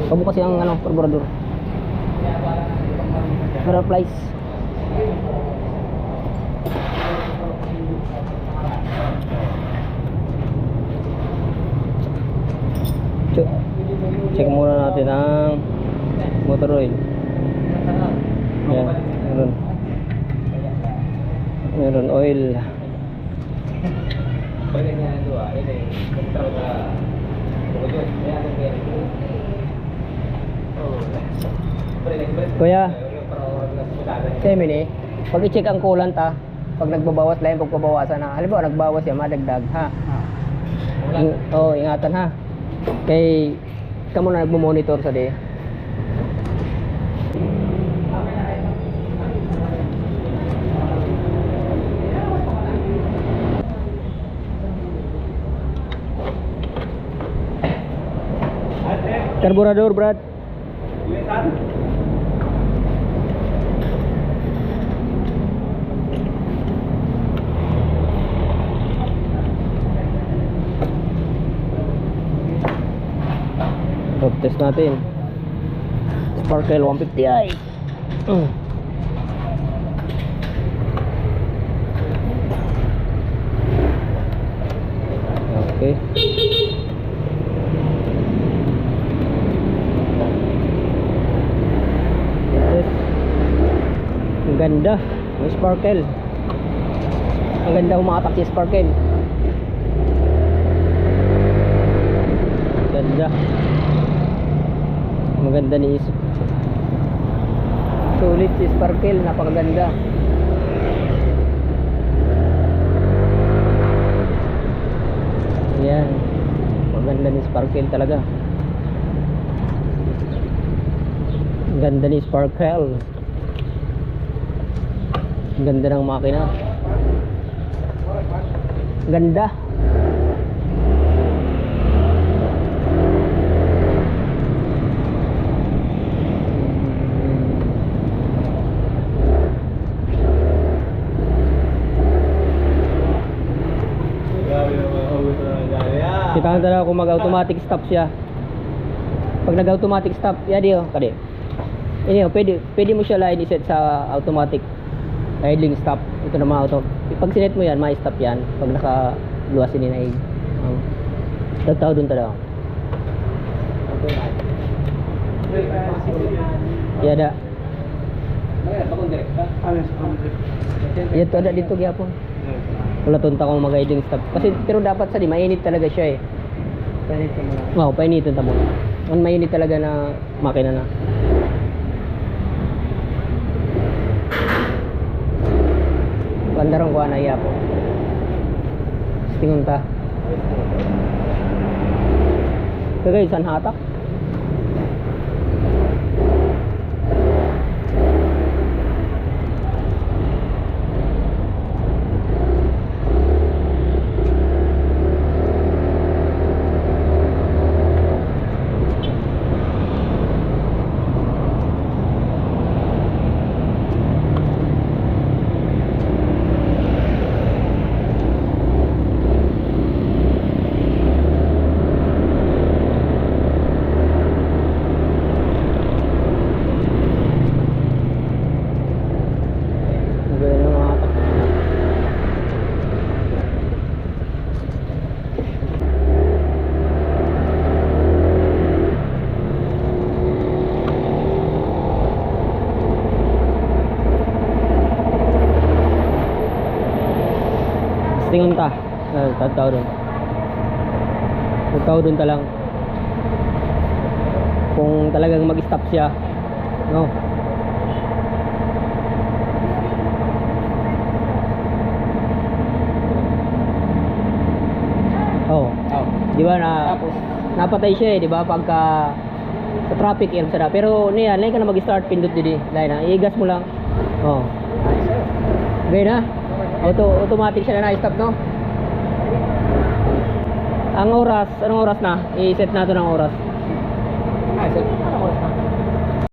Pabukas yung ano, carburetor. Butterflies. Check muna natin ang motor oil. Yan, meron oil. Kuya, Semini, pag i-check ang coolant pag nagbabawas lang, pagbabawasan na. Halimbawa nagbawas yan, madagdag ha. Oo, ingatan ha. Kay kamo na nagmo-monitor sa di. Karburador, Brad. Test natin. Sparkle 150i. Okay. Ang ganda, may sparkle. Ang ganda umatak si sparkle. Ganda. Maganda ni Isip. Sulit si sparkle, napakaganda. Yan. Maganda ni sparkle talaga. Ganda ni sparkle. Ganda ng makina. Ganda. Kita talaga kung mag-automatic stop siya. Pag nag-automatic stop, yadi oh, kadi. Ini oh, pwede mo siya line i-set sa automatic idling stop. Ito naman auto. Pag sinet mo yan, ma-stop yan. Pag naka-luwas ini na tagtao dun talaga. Yada. Ito ada dito gyapon. Wala tunta kong mag-idling stop. Kasi pero dapat sa di mainit talaga siya eh. Painitin mo lang. Oo, painitin mo. Ang mainit talaga na makina na. Pandarang kuha na iya po. Tingon ta. Kagay san hatak. Tingon ta. Tataw doon. Tataw doon ta lang. Kung talagang mag-stop siya, no. Oh. Di ba na napatay siya eh, di ba? Pagka sa traffic air sana. Pero niya, lain ka na mag-start pindot didi. Lain na, igas mo lang. Oh. Okay na? Automatic siya na na-stop, no? Ang oras, anong oras na? I-set natin ang oras. Set.